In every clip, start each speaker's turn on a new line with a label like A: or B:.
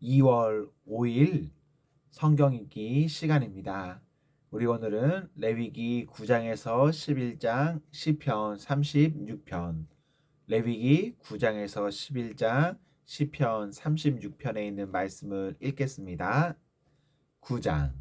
A: 2월 5일 성경 읽기 시간입니다. 우리 오늘은 레위기 9장에서 11장, 시편 36편, 레위기 9장에서 11장, 시편 36편에 있는 말씀을 읽겠습니다. 9장.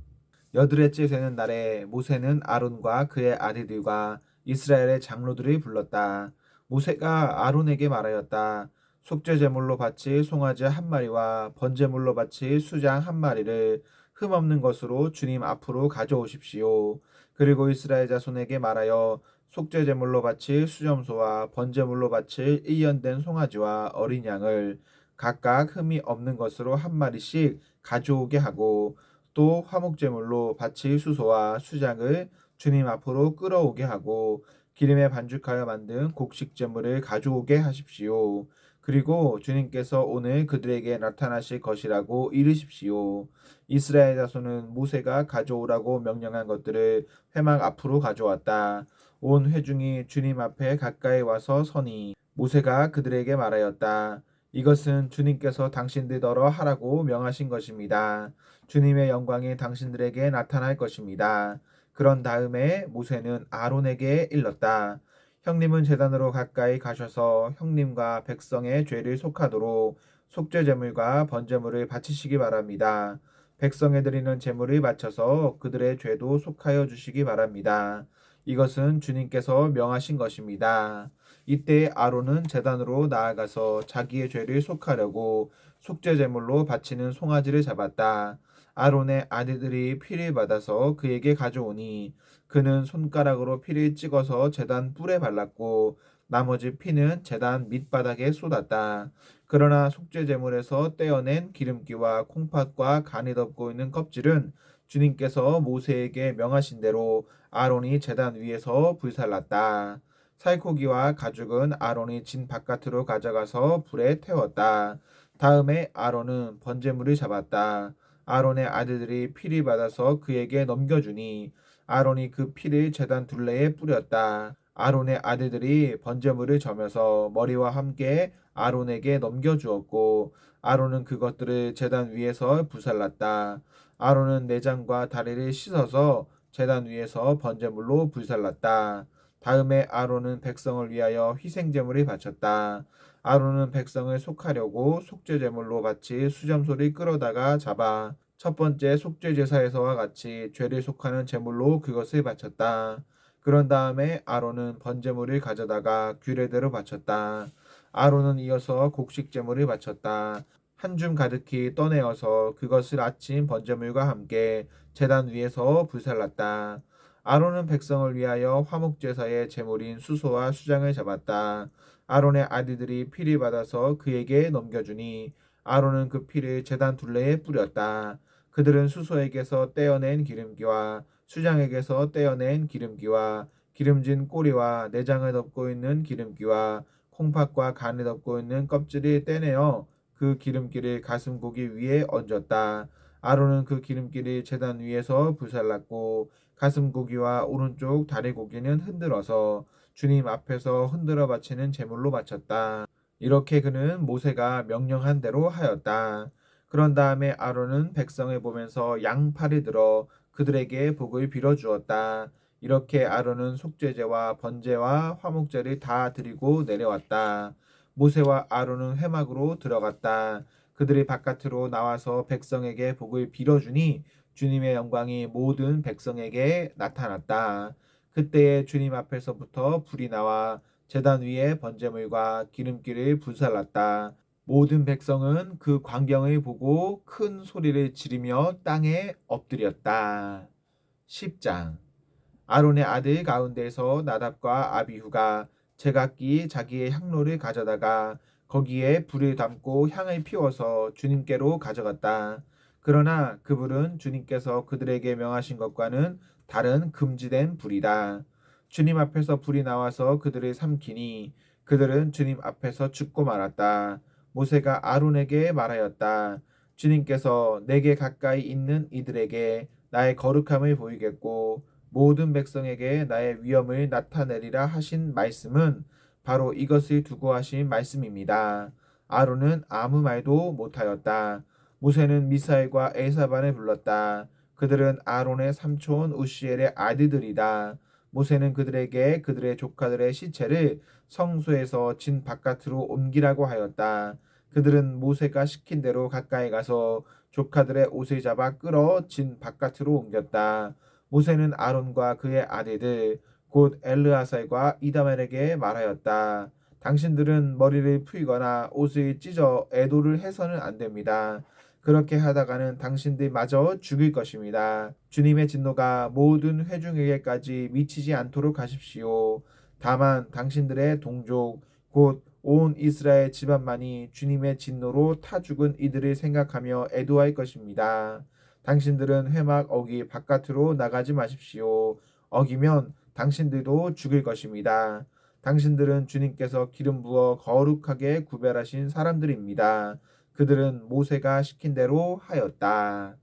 A: 여드레째 되는 날에 모세는 아론과 그의 아들들과 이스라엘의 장로들을 불렀다. 모세가 아론에게 말하였다. 속죄 제물로 바칠 송아지 한 마리와 번제물로 바칠 수장 한 마리를 흠없는 것으로 주님 앞으로 가져오십시오. 그리고 이스라엘 자손에게 말하여 속죄 제물로 바칠 수염소와 번제물로 바칠 일년된 송아지와 어린 양을 각각 흠이 없는 것으로 한 마리씩 가져오게 하고 또 화목제물로 바칠 수소와 수장을 주님 앞으로 끌어오게 하고 기름에 반죽하여 만든 곡식제물을 가져오게 하십시오. 그리고 주님께서 오늘 그들에게 나타나실 것이라고 이르십시오. 이스라엘 자손은 모세가 가져오라고 명령한 것들을 회막 앞으로 가져왔다. 온 회중이 주님 앞에 가까이 와서 서니 모세가 그들에게 말하였다. 이것은 주님께서 당신들더러 하라고 명하신 것입니다. 주님의 영광이 당신들에게 나타날 것입니다. 그런 다음에 모세는 아론에게 일렀다. 형님은 제단으로 가까이 가셔서 형님과 백성의 죄를 속하도록 속죄제물과 번제물을 바치시기 바랍니다. 백성에 드리는 제물을 바쳐서 그들의 죄도 속하여 주시기 바랍니다. 이것은 주님께서 명하신 것입니다. 이때 아론은 제단으로 나아가서 자기의 죄를 속하려고 속죄제물로 바치는 송아지를 잡았다. 아론의 아들들이 피를 받아서 그에게 가져오니 그는 손가락으로 피를 찍어서 제단 뿔에 발랐고 나머지 피는 제단 밑바닥에 쏟았다. 그러나 속죄제물에서 떼어낸 기름기와 콩팥과 간이 덮고 있는 껍질은 주님께서 모세에게 명하신 대로 아론이 제단 위에서 불살랐다. 살코기와 가죽은 아론이 진 바깥으로 가져가서 불에 태웠다. 다음에 아론은 번제물을 잡았다. 아론의 아들들이 피를 받아서 그에게 넘겨주니 아론이 그 피를 제단 둘레에 뿌렸다. 아론의 아들들이 번제물을 저며서 머리와 함께 아론에게 넘겨주었고 아론은 그것들을 제단 위에서 불살랐다. 아론은 내장과 다리를 씻어서 제단 위에서 번제물로 불살랐다. 다음에 아론은 백성을 위하여 희생제물을 바쳤다. 아론은 백성을 속하려고 속죄제물로 바칠 수점소를 끌어다가 잡아 첫 번째 속죄제사에서와 같이 죄를 속하는 제물로 그것을 바쳤다. 그런 다음에 아론은 번제물을 가져다가 규례대로 바쳤다. 아론은 이어서 곡식제물을 바쳤다. 한 줌 가득히 떠내어서 그것을 아침 번제물과 함께 제단 위에서 불살랐다. 아론은 백성을 위하여 화목제사의 제물인 수소와 수장을 잡았다. 아론의 아들들이 피를 받아서 그에게 넘겨주니 아론은 그 피를 제단 둘레에 뿌렸다. 그들은 수소에게서 떼어낸 기름기와 수장에게서 떼어낸 기름기와 기름진 꼬리와 내장을 덮고 있는 기름기와 콩팥과 간을 덮고 있는 껍질을 떼내어 그 기름기를 가슴고기 위에 얹었다. 아론은 그 기름기를 제단 위에서 불살랐고 가슴고기와 오른쪽 다리고기는 흔들어서 주님 앞에서 흔들어 바치는 제물로 바쳤다. 이렇게 그는 모세가 명령한 대로 하였다. 그런 다음에 아론은 백성을 보면서 양팔을 들어 그들에게 복을 빌어 주었다. 이렇게 아론은 속죄제와 번제와 화목제를 다 드리고 내려왔다. 모세와 아론은 회막으로 들어갔다. 그들이 바깥으로 나와서 백성에게 복을 빌어주니 주님의 영광이 모든 백성에게 나타났다. 그때에 주님 앞에서부터 불이 나와 제단 위에 번제물과 기름기를 불살랐다. 모든 백성은 그 광경을 보고 큰 소리를 지르며 땅에 엎드렸다. 10장. 아론의 아들 가운데서 나답과 아비후가 제각기 자기의 향로를 가져다가 거기에 불을 담고 향을 피워서 주님께로 가져갔다. 그러나 그 불은 주님께서 그들에게 명하신 것과는 다른 금지된 불이다. 주님 앞에서 불이 나와서 그들을 삼키니 그들은 주님 앞에서 죽고 말았다. 모세가 아론에게 말하였다. 주님께서 내게 가까이 있는 이들에게 나의 거룩함을 보이겠고 모든 백성에게 나의 위엄을 나타내리라 하신 말씀은 바로 이것을 두고 하신 말씀입니다. 아론은 아무 말도 못하였다. 모세는 미사엘과 에사반을 불렀다. 그들은 아론의 삼촌 우시엘의 아들들이다. 모세는 그들에게 그들의 조카들의 시체를 성소에서 진 바깥으로 옮기라고 하였다. 그들은 모세가 시킨 대로 가까이 가서 조카들의 옷을 잡아 끌어 진 바깥으로 옮겼다. 모세는 아론과 그의 아들들 곧 엘르아살과 이다말에게 말하였다. 당신들은 머리를 풀거나 옷을 찢어 애도를 해서는 안 됩니다. 그렇게 하다가는 당신들마저 죽을 것입니다. 주님의 진노가 모든 회중에게까지 미치지 않도록 하십시오. 다만 당신들의 동족 곧 온 이스라엘 집안만이 주님의 진노로 타 죽은 이들을 생각하며 애도할 것입니다. 당신들은 회막 어기 바깥으로 나가지 마십시오. 어기면 당신들도 죽을 것입니다. 당신들은 주님께서 기름 부어 거룩하게 구별하신 사람들입니다. 그들은 모세가 시킨 대로 하였다.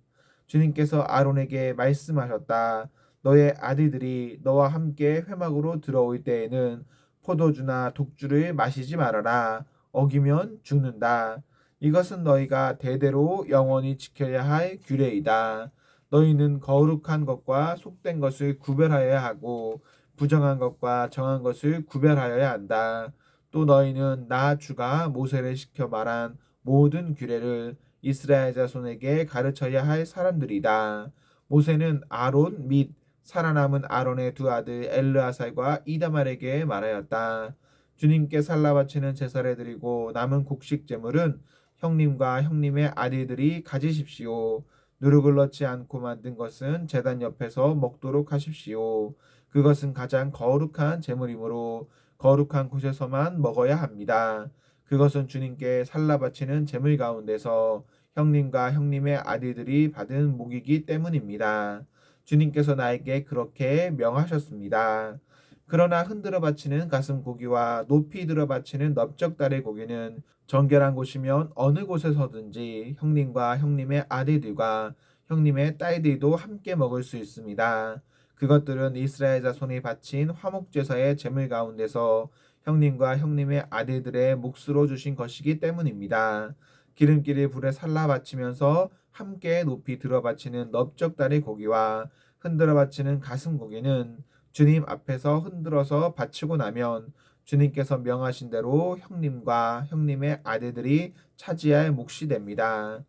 A: 주님께서 아론에게 말씀하셨다. 너의 아들들이 너와 함께 회막으로 들어올 때에는 포도주나 독주를 마시지 말아라. 어기면 죽는다. 이것은 너희가 대대로 영원히 지켜야 할 규례이다. 너희는 거룩한 것과 속된 것을 구별하여야 하고 부정한 것과 정한 것을 구별하여야 한다. 또 너희는 나 주가 모세를 시켜 말한 모든 규례를 이스라엘 자손에게 가르쳐야 할 사람들이다. 모세는 아론 및 살아남은 아론의 두 아들 엘르아살과 이다말에게 말하였다. 주님께 살라 바치는 제사를 드리고 남은 곡식 제물은 형님과 형님의 아들들이 가지십시오. 누룩을 넣지 않고 만든 것은 제단 옆에서 먹도록 하십시오. 그것은 가장 거룩한 제물이므로 거룩한 곳에서만 먹어야 합니다. 그것은 주님께 살라 바치는 제물 가운데서 형님과 형님의 아들들이 받은 목이기 때문입니다. 주님께서 나에게 그렇게 명하셨습니다. 그러나 흔들어 바치는 가슴 고기와 높이 들어 바치는 넓적다리 고기는 정결한 곳이면 어느 곳에서든지 형님과 형님의 아들들과 형님의 딸들도 함께 먹을 수 있습니다. 그것들은 이스라엘 자손이 바친 화목제사의 제물 가운데서 형님과 형님의 아들들의 몫으로 주신 것이기 때문입니다. 기름기를 불에 살라 바치면서 함께 높이 들어 바치는 넓적다리 고기와 흔들어 바치는 가슴 고기는 주님 앞에서 흔들어서 바치고 나면 주님께서 명하신 대로 형님과 형님의 아들들이 차지할 몫이 됩니다.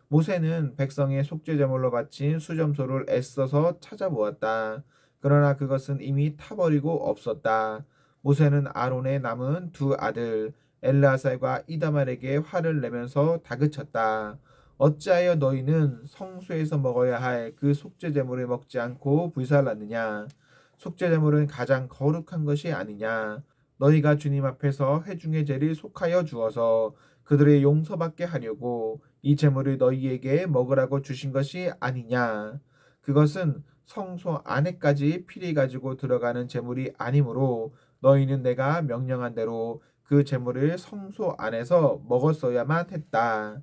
A: 모세는 백성의 속죄제물로 바친 수점소를 애써서 찾아보았다. 그러나 그것은 이미 타버리고 없었다. 모세는 아론의 남은 두 아들 엘르아살과 이다말에게 화를 내면서 다그쳤다. 어찌하여 너희는 성소에서 먹어야 할 그 속죄제물을 먹지 않고 불살랐느냐? 속죄제물은 가장 거룩한 것이 아니냐? 너희가 주님 앞에서 회중의 죄를 속하여 주어서 그들의 용서받게 하려고 이 제물을 너희에게 먹으라고 주신 것이 아니냐? 그것은 성소 안에까지 피리 가지고 들어가는 제물이 아니므로 너희는 내가 명령한 대로 그 제물을 성소 안에서 먹었어야만 했다.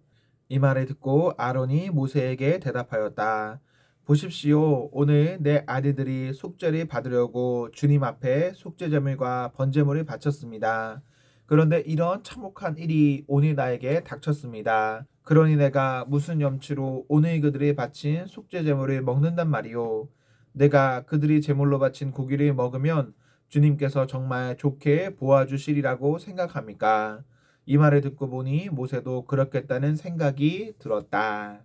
A: 이 말을 듣고 아론이 모세에게 대답하였다. 보십시오. 오늘 내 아들들이 속죄를 받으려고 주님 앞에 속죄제물과 번제물을 바쳤습니다. 그런데 이런 참혹한 일이 오늘 나에게 닥쳤습니다. 그러니 내가 무슨 염치로 오늘 그들이 바친 속죄제물을 먹는단 말이오. 내가 그들이 제물로 바친 고기를 먹으면 주님께서 정말 좋게 보아주시리라고 생각합니까? 이 말을 듣고 보니 모세도 그렇겠다는 생각이 들었다.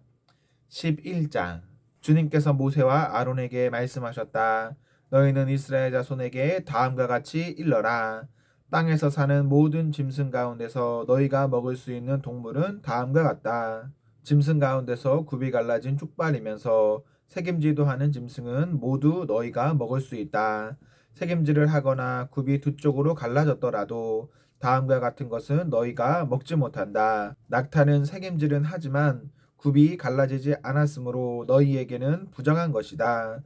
A: 11장 주님께서 모세와 아론에게 말씀하셨다. 너희는 이스라엘 자손에게 다음과 같이 일러라. 땅에서 사는 모든 짐승 가운데서 너희가 먹을 수 있는 동물은 다음과 같다. 짐승 가운데서 굽이 갈라진 족발이면서 새김질도 하는 짐승은 모두 너희가 먹을 수 있다. 새김질을 하거나 굽이 두 쪽으로 갈라졌더라도 다음과 같은 것은 너희가 먹지 못한다. 낙타는 새김질은 하지만 굽이 갈라지지 않았으므로 너희에게는 부정한 것이다.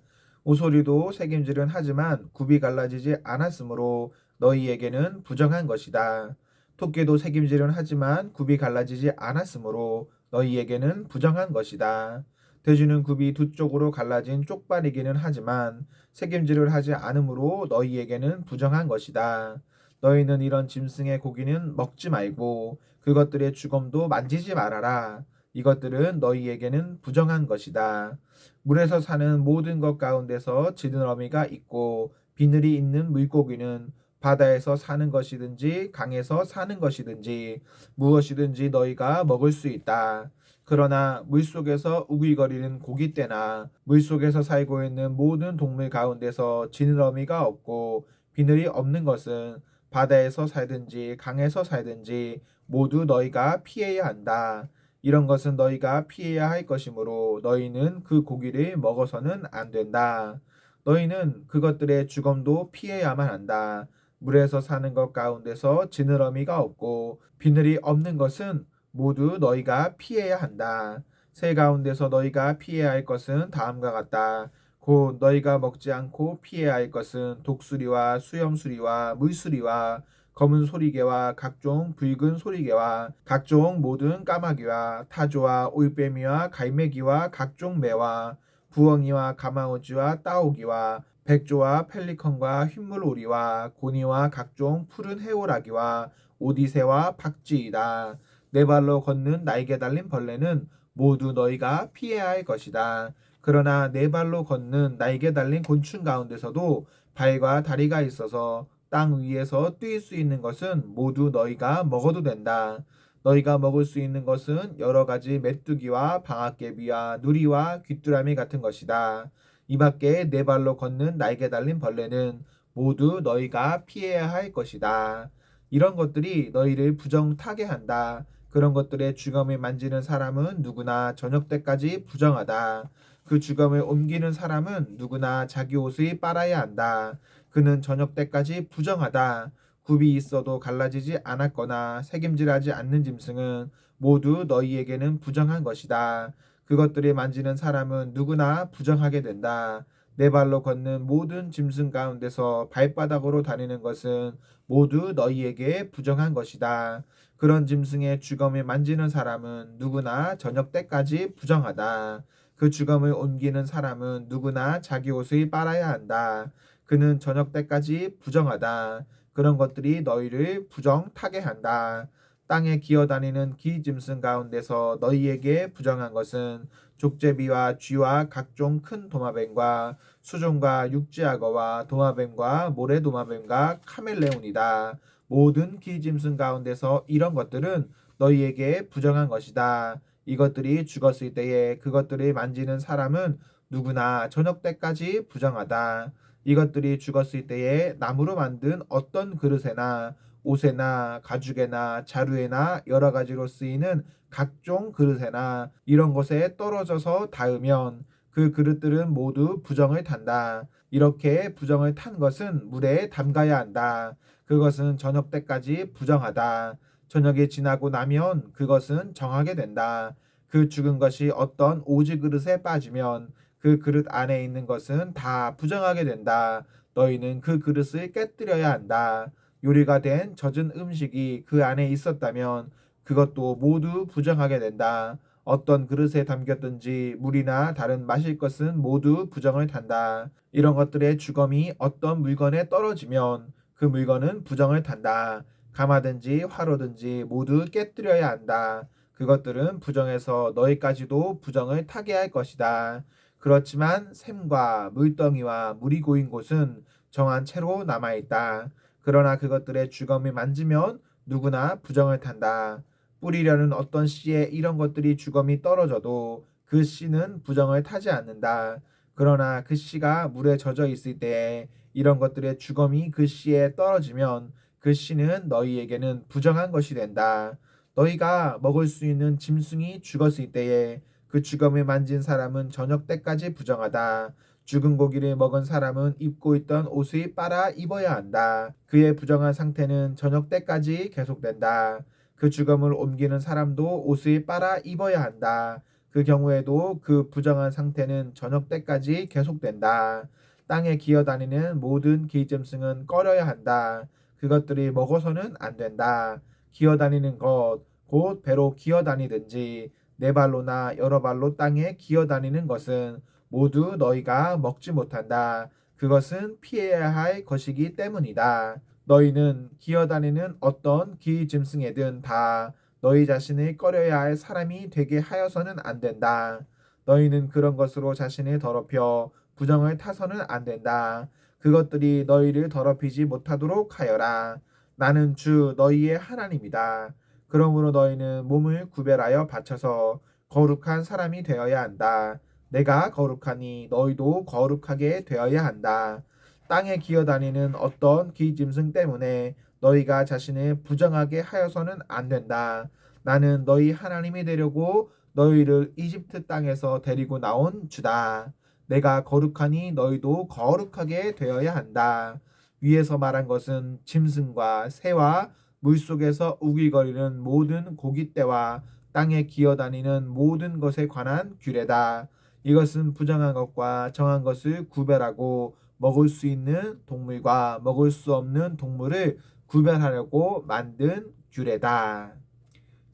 A: 오소리도 새김질은 하지만 굽이 갈라지지 않았으므로 너희에게는 부정한 것이다. 토끼도 새김질은 하지만 굽이 갈라지지 않았으므로 너희에게는 부정한 것이다. 돼지는 굽이 두 쪽으로 갈라진 쪽발이기는 하지만 새김질을 하지 않으므로 너희에게는 부정한 것이다. 너희는 이런 짐승의 고기는 먹지 말고 그것들의 주검도 만지지 말아라. 이것들은 너희에게는 부정한 것이다. 물에서 사는 모든 것 가운데서 지느러미가 있고 비늘이 있는 물고기는 바다에서 사는 것이든지 강에서 사는 것이든지 무엇이든지 너희가 먹을 수 있다. 그러나 물속에서 우글거리는 고깃대나 물속에서 살고 있는 모든 동물 가운데서 지느러미가 없고 비늘이 없는 것은 바다에서 살든지 강에서 살든지 모두 너희가 피해야 한다. 이런 것은 너희가 피해야 할 것이므로 너희는 그 고기를 먹어서는 안 된다. 너희는 그것들의 죽음도 피해야만 한다. 물에서 사는 것 가운데서 지느러미가 없고 비늘이 없는 것은 모두 너희가 피해야 한다. 새 가운데서 너희가 피해야 할 것은 다음과 같다. 곧 너희가 먹지 않고 피해야 할 것은 독수리와 수염수리와 물수리와 검은 소리개와 각종 붉은 소리개와 각종 모든 까마귀와 타조와 올빼미와 갈매기와 각종 매와 부엉이와 가마우지와 따오기와 백조와 펠리컨과 흰물오리와 고니와 각종 푸른 해오라기와 오디새와 박쥐이다. 네 발로 걷는 날개 달린 벌레는 모두 너희가 피해야 할 것이다. 그러나 네 발로 걷는 날개 달린 곤충 가운데서도 발과 다리가 있어서 땅 위에서 뛸 수 있는 것은 모두 너희가 먹어도 된다. 너희가 먹을 수 있는 것은 여러 가지 메뚜기와 방앗개비와 누리와 귀뚜라미 같은 것이다. 이 밖에 네 발로 걷는 날개 달린 벌레는 모두 너희가 피해야 할 것이다. 이런 것들이 너희를 부정타게 한다. 그런 것들의 주검을 만지는 사람은 누구나 저녁 때까지 부정하다. 그 주검을 옮기는 사람은 누구나 자기 옷을 빨아야 한다. 그는 저녁 때까지 부정하다. 굽이 있어도 갈라지지 않았거나 새김질하지 않는 짐승은 모두 너희에게는 부정한 것이다. 그것들을 만지는 사람은 누구나 부정하게 된다. 네 발로 걷는 모든 짐승 가운데서 발바닥으로 다니는 것은 모두 너희에게 부정한 것이다. 그런 짐승의 주검을 만지는 사람은 누구나 저녁 때까지 부정하다. 그 주검을 옮기는 사람은 누구나 자기 옷을 빨아야 한다. 그는 저녁 때까지 부정하다. 그런 것들이 너희를 부정타게 한다. 땅에 기어다니는 기짐승 가운데서 너희에게 부정한 것은 족제비와 쥐와 각종 큰 도마뱀과 수종과 육지악어와 도마뱀과 모래도마뱀과 카멜레온이다. 모든 기짐승 가운데서 이런 것들은 너희에게 부정한 것이다. 이것들이 죽었을 때에 그것들을 만지는 사람은 누구나 저녁 때까지 부정하다. 이것들이 죽었을 때에 나무로 만든 어떤 그릇에나 옷에나 가죽에나 자루에나 여러 가지로 쓰이는 각종 그릇에나 이런 것에 떨어져서 닿으면 그 그릇들은 모두 부정을 탄다. 이렇게 부정을 탄 것은 물에 담가야 한다. 그것은 저녁 때까지 부정하다. 저녁이 지나고 나면 그것은 정하게 된다. 그 죽은 것이 어떤 오지 그릇에 빠지면 그 그릇 안에 있는 것은 다 부정하게 된다. 너희는 그 그릇을 깨뜨려야 한다. 요리가 된 젖은 음식이 그 안에 있었다면 그것도 모두 부정하게 된다. 어떤 그릇에 담겼든지 물이나 다른 마실 것은 모두 부정을 탄다. 이런 것들의 주검이 어떤 물건에 떨어지면 그 물건은 부정을 탄다. 가마든지 화로든지 모두 깨뜨려야 한다. 그것들은 부정해서 너희까지도 부정을 타게 할 것이다. 그렇지만 샘과 물덩이와 물이 고인 곳은 정한 채로 남아있다. 그러나 그것들의 주검이 만지면 누구나 부정을 탄다. 뿌리려는 어떤 씨에 이런 것들이 주검이 떨어져도 그 씨는 부정을 타지 않는다. 그러나 그 씨가 물에 젖어 있을 때에 이런 것들의 주검이 그 씨에 떨어지면 그 씨는 너희에게는 부정한 것이 된다. 너희가 먹을 수 있는 짐승이 죽었을 때에 그 주검을 만진 사람은 저녁 때까지 부정하다. 죽은 고기를 먹은 사람은 입고 있던 옷을 빨아 입어야 한다. 그의 부정한 상태는 저녁 때까지 계속된다. 그 주검을 옮기는 사람도 옷을 빨아 입어야 한다. 그 경우에도 그 부정한 상태는 저녁 때까지 계속된다. 땅에 기어다니는 모든 기점승은 꺼려야 한다. 그것들이 먹어서는 안 된다. 기어다니는 것, 곧 배로 기어다니든지 네 발로나 여러 발로 땅에 기어다니는 것은 모두 너희가 먹지 못한다. 그것은 피해야 할 것이기 때문이다. 너희는 기어다니는 어떤 기짐승에든 다 너희 자신을 꺼려야 할 사람이 되게 하여서는 안 된다. 너희는 그런 것으로 자신을 더럽혀 부정을 타서는 안 된다. 그것들이 너희를 더럽히지 못하도록 하여라. 나는 주 너희의 하나님이다. 그러므로 너희는 몸을 구별하여 바쳐서 거룩한 사람이 되어야 한다. 내가 거룩하니 너희도 거룩하게 되어야 한다. 땅에 기어다니는 어떤 기짐승 때문에 너희가 자신을 부정하게 하여서는 안 된다. 나는 너희 하나님이 되려고 너희를 이집트 땅에서 데리고 나온 주다. 내가 거룩하니 너희도 거룩하게 되어야 한다. 위에서 말한 것은 짐승과 새와 물속에서 우기거리는 모든 고깃대와 땅에 기어다니는 모든 것에 관한 규례다. 이것은 부정한 것과 정한 것을 구별하고 먹을 수 있는 동물과 먹을 수 없는 동물을 구별하려고 만든 규례다.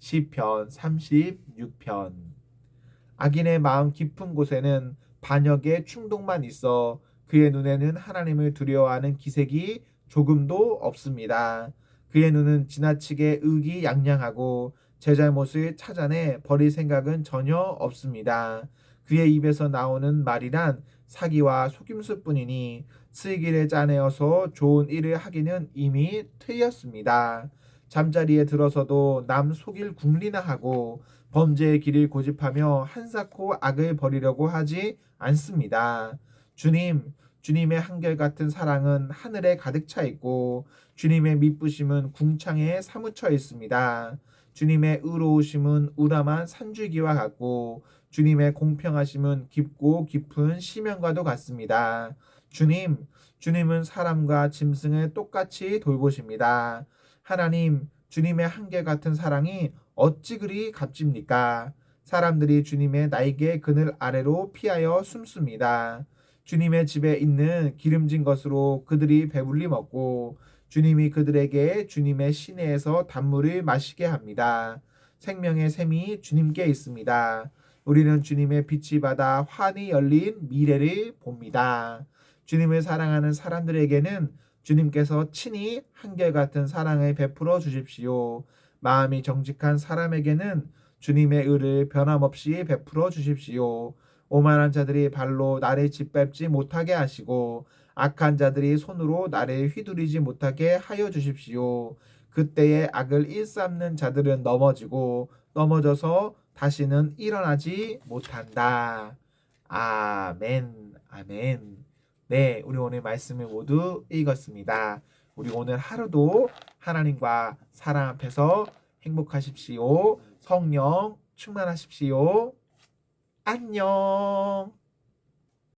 A: 시편 36편. 악인의 마음 깊은 곳에는 반역의 충동만 있어 그의 눈에는 하나님을 두려워하는 기색이 조금도 없습니다. 그의 눈은 지나치게 의기양양하고 제 잘못을 찾아내 버릴 생각은 전혀 없습니다. 그의 입에서 나오는 말이란 사기와 속임수뿐이니 슬기를 짜내어서 좋은 일을 하기는 이미 틀렸습니다. 잠자리에 들어서도 남 속일 궁리나 하고 범죄의 길을 고집하며 한사코 악을 버리려고 하지 않습니다. 주님의 한결같은 사랑은 하늘에 가득 차 있고 주님의 미쁘심은 궁창에 사무쳐 있습니다. 주님의 의로우심은 우람한 산줄기와 같고 주님의 공평하심은 깊고 깊은 심연과도 같습니다. 주님은 사람과 짐승을 똑같이 돌보십니다. 하나님, 주님의 한결같은 사랑이 어찌 그리 값집니까? 사람들이 주님의 날개 그늘 아래로 피하여 숨습니다. 주님의 집에 있는 기름진 것으로 그들이 배불리 먹고 주님이 그들에게 주님의 시내에서 단물을 마시게 합니다. 생명의 샘이 주님께 있습니다. 우리는 주님의 빛이 받아 환히 열린 미래를 봅니다. 주님을 사랑하는 사람들에게는 주님께서 친히 한결같은 사랑을 베풀어 주십시오. 마음이 정직한 사람에게는 주님의 의를 변함없이 베풀어 주십시오. 오만한 자들이 발로 나를 짓밟지 못하게 하시고 악한 자들이 손으로 나를 휘두르지 못하게 하여 주십시오. 그때에 악을 일삼는 자들은 넘어져서 다시는 일어나지 못한다. 아멘, 아멘. 네, 우리 오늘 말씀을 모두 읽었습니다. 우리 오늘 하루도 하나님과 사랑 앞에서 행복하십시오. 성령 충만하십시오. 안녕.